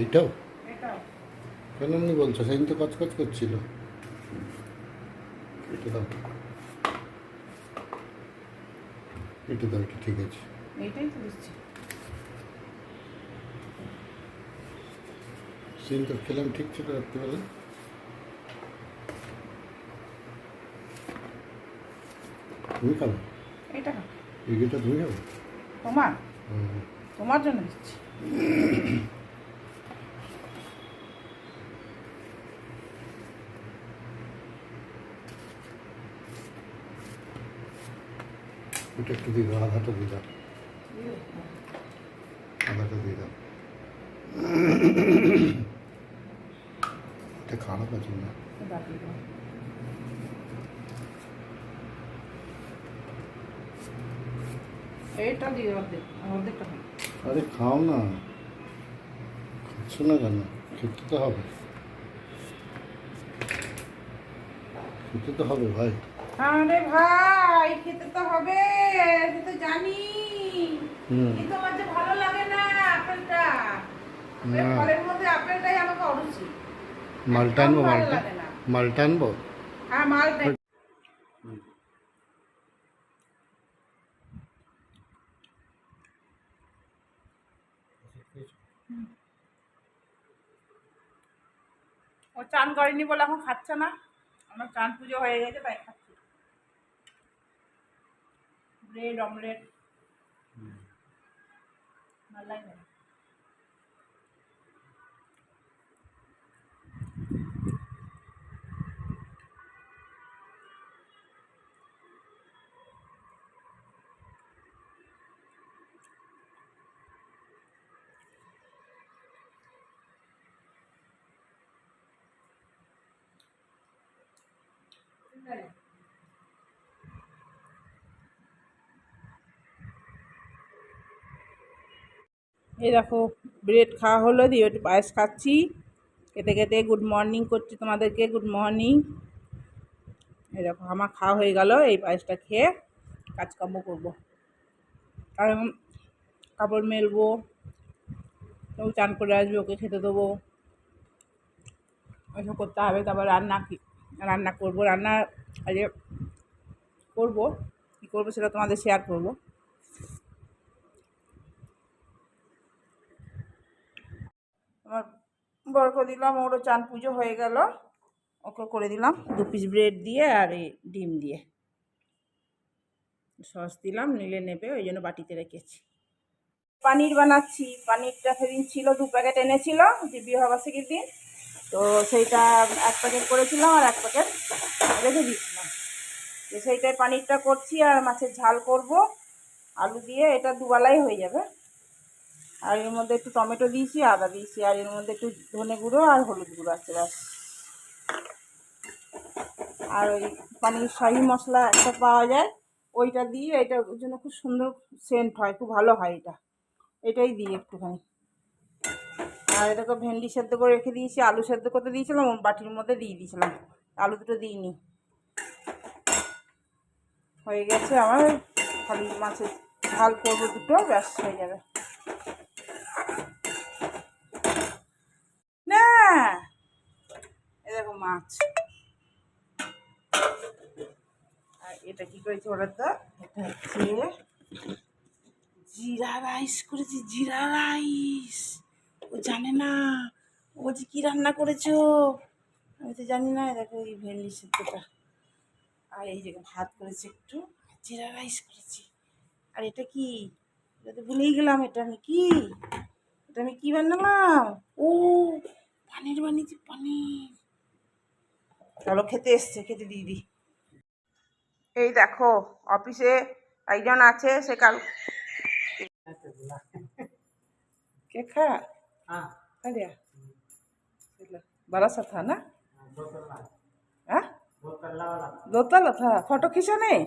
এইটাও এটাও কেন এমনি বলছো? সেদিন তো কচকচ করছিল। এটা দাও, এটা দাও, এটা ঠিক আছে। এইটাই তো দিচ্ছি। সেদিন তো খেলাম ঠিক ছিল রাত্রিবেলা। তুমি খাবে? এইটা খা। এগুলোটা তুমি খাবে? তোমার হুম। তোমার জন্য দিচ্ছি। ওটা একটু দিয়ে দাও, আধাটা দিয়ে দাও, আধাটা দিয়ে দাও। এটা খারাপ আছে না? বাকিয়ে দাও। এইটা দিয়ে অর্ধেক, অর্ধেকটা খাই। আরে খাও না, খাচ্ছ না কেন? খেতে তো হবে, খেতে তো হবে ভাই। আরে ভাই খেতে তো হবে, এটা তো জানি, হুম। কিন্তু আমার যে ভালো লাগে না আপেলটা। না, ফলের মধ্যে আপেলটাই আমাকে অরুচি। মালটা একদম আনবো, ভালো মালটা, লাগে না। মালটা আনবো। হ্যাঁ মালটা। ও চান করেনি বলে এখন খাচ্ছে না। আমার চান পুজো হয়ে গেছে তাই খাচ্ছি। ব্রেড অমলেট ভালো লাগে না। এই দেখো ব্রেড খাওয়া হলো, দিয়ে একটু পায়েস খাচ্ছি। খেতে খেতে গুড মর্নিং করছি তোমাদেরকে, গুড মর্নিং। এই দেখো আমার খাওয়া হয়ে গেল, এই পায়েসটা খেয়ে কাজকর্ম করবো। কারণ কাপড় মেলবো, কেউ চান করে আসবে, ওকে খেতে দেবো, এসব করতে হবে। তারপর রান্না করবো, রান্না আজকে করবো, কী করবো সেটা তোমাদের শেয়ার করবো। আমার বরকে দিলাম, ওরও চান পুজো হয়ে গেল, ওকে করে দিলাম 2 পিস ব্রেড দিয়ে আর এই ডিম দিয়ে। সস দিলাম, নিলে নেবে, ওই জন্য বাটিতে রেখেছি। পানির বানাচ্ছি। পানিরটা সেদিন ছিল 2 প্যাকেট এনেছিল যে বিবাহবার্ষিকীর দিন, তো সেইটা 1 প্যাকেট করেছিলাম আর 1 প্যাকেট রেখে দিয়েছিলাম। তো সেইটাই পানিরটা করছি, আর মাছের ঝাল করব আলু দিয়ে। এটা দুবেলাই হয়ে যাবে। আর এর মধ্যে একটু টমেটো দিয়েছি, আদা দিয়েছি, আর এর মধ্যে একটু ধনে গুঁড়ো আর হলুদ গুঁড়ো আছে ব্যাস। আর ওই পানির শাহি মশলা একটা পাওয়া যায়, ওইটা দিয়ে, এটার জন্য খুব সুন্দর সেন্ট হয়, খুব ভালো হয় এটা। এটাই দিই একটুখানি। আর এটাকে ভেন্ডি সেদ্ধ করে রেখে দিয়েছি, আলু সেদ্ধ করতে দিয়েছিলাম, বাটির মধ্যে দিয়ে দিয়েছিলাম, আলু দুটো দিইনি। হয়ে গেছে আমার, খালি মাছের ঝাল করবো দুটো, ব্যাস হয়ে যাবে। না এ দেখো মাছ। আর এটা কি করেছে ওরা, তো এটা হচ্ছে জিরা রাইস করেছি, জিরা রাইস। ও জানে না ও যে কি রান্না করেছো, আমি তো জানি না। দেখো এই ভেন্ডি সেদ্ধটা, আর এই যে ভাত করেছি, একটু জিরা রাইস করেছি। আর এটা কি, এটা তো ভুলেই গেলাম, এটা আমি কি বানালাম, ও পানির বানিয়েছি, পানির। চলো খেতে এসছে, খেতে দিয়ে দিই। এই দেখো অফিসে একজন আছে, সে কাল কে खा अरे बड़ा सा था ना, हाँ 2 तला था। फोटो खींचा नहीं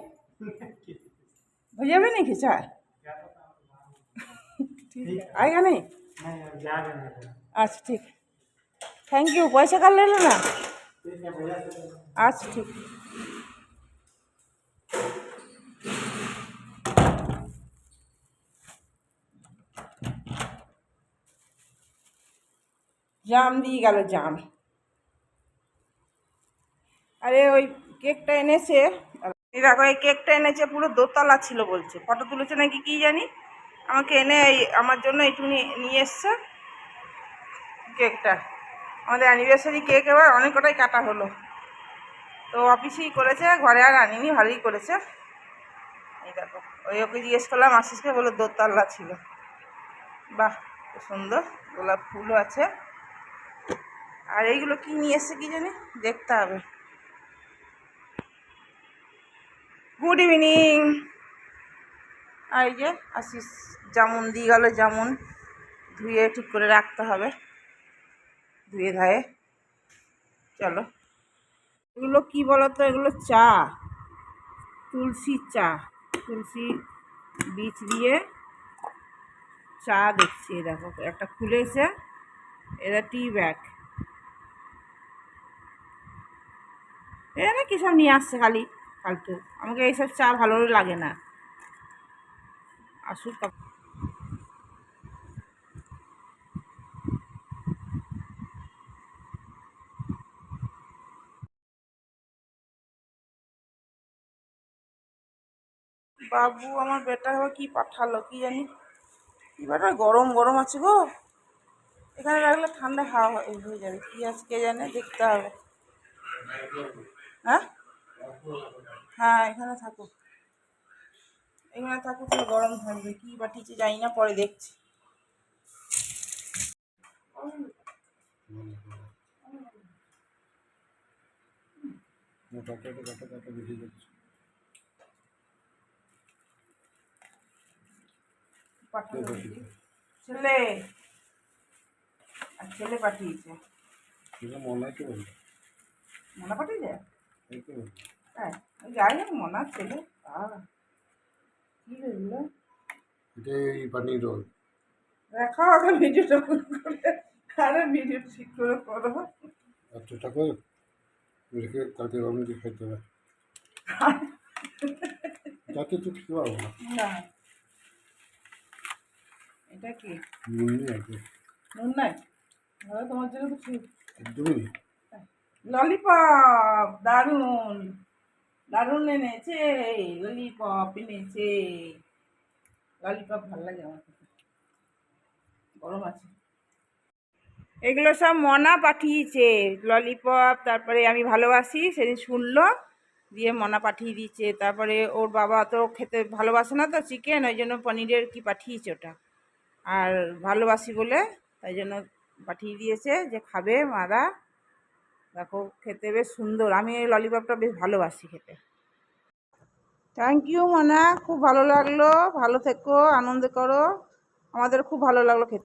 भैया, भी नहीं खींचा। ठीक है, आएगा नहीं? अच्छा ठीक, थैंक यू। पैसा का ले लेना। अच्छा ठीक। জাম দিয়ে গেল জাম। আরে ওই কেকটা এনেছে, এই দেখো এই কেকটা এনেছে পুরো দোতলা ছিল বলছে, ফটো তুলেছে নাকি কি জানি, আমাকে এনে আমার জন্য একটু নিয়ে এসছে কেকটা। আমাদের অ্যানিভার্সারি কেক এবার অনেক কটাই কাটা হলো, তো অফিসেই করেছে, ঘরে আর আনিনি, ভালোই করেছে। এই দেখো ওকে জিজ্ঞেস করলাম আশিসকে, বলে দোতলা ছিল। বাহ খুব সুন্দর, গোলাপ ফুলও আছে। আর এইগুলো কি নিয়ে এসছে কি জানি, দেখতে হবে। Good evening. আর এই যে আশিস জামুন দিয়ে গেল, জামুন ধুয়ে ঠিক করে রাখতে হবে, ধুয়ে ধায়ে। চলো, এগুলো কি বলতো, এগুলো চা, তুলসী চা, তুলসী বীজ দিয়ে চা দেখছি। দেখো একটা খুলেছে, এটা টি ব্যাগ, এটা না কি সব নিয়ে আসছে খালি ফালতু, আমাকে এইসব চা ভালো লাগে না। আসুক বাবু, আমার বেটা আবার কি পাঠালো কি জানি, কি বেটা গরম গরম আছে গো, এখানে রাখলে ঠান্ডা হাওয়া হয়ে যাবে, কি আছে কে জানে, দেখতে হবে। হ্যাঁ হ্যাঁ, এখানে থাকুক, এখানে থাকুক, তাহলে গরম থাকবে। কি পাঠিয়েছে জানি না, পরে দেখছি। বেশি যাচ্ছে। পাঠালো ছেলে, আর ছেলে পাঠিয়েছে, মনে হয় কি বলবো, মনে পাঠিয়েছে। এই তো বলবো। হ্যাঁ যাই হোক, মনার ছেলে, কি বললো, এটা এই পানি রোল। দেখাও আগে ভিডিওটা করে, আরে ভিডিও ঠিক করে করো। এতটা করে রেখে কালকে আমি দিয়ে খাইতে হবে, যাতে তো খেতে পারবো না। না এটা কি নুন নেই আছে, নুন নাই, তাহলে তোমার জন্য তো ঠিক। একদমই নেই। ললিপপ, দারুন দারুন এনেছে, ললিপপ এনেছে, ললিপপ ভালো লাগে আমার কাছে, গরম আছে। এগুলো সব মনা পাঠিয়েছে, ললিপপ, তারপরে আমি ভালোবাসি সেদিন শুনলো, দিয়ে মনা পাঠিয়ে দিয়েছে। তারপরে ওর বাবা তো খেতে ভালোবাসে না তো চিকেন, ওই জন্য পনিরের কি পাঠিয়েছে ওটা, আর ভালোবাসি বলে তাই জন্য পাঠিয়ে দিয়েছে যে খাবে মারা। দেখো খেতে বেশ সুন্দর, আমি এই ললিপপটা বেশ ভালোবাসি খেতে। থ্যাংক ইউ মনা, খুব ভালো লাগলো, ভালো থেকো, আনন্দ করো, আমাদের খুব ভালো লাগলো খেতে।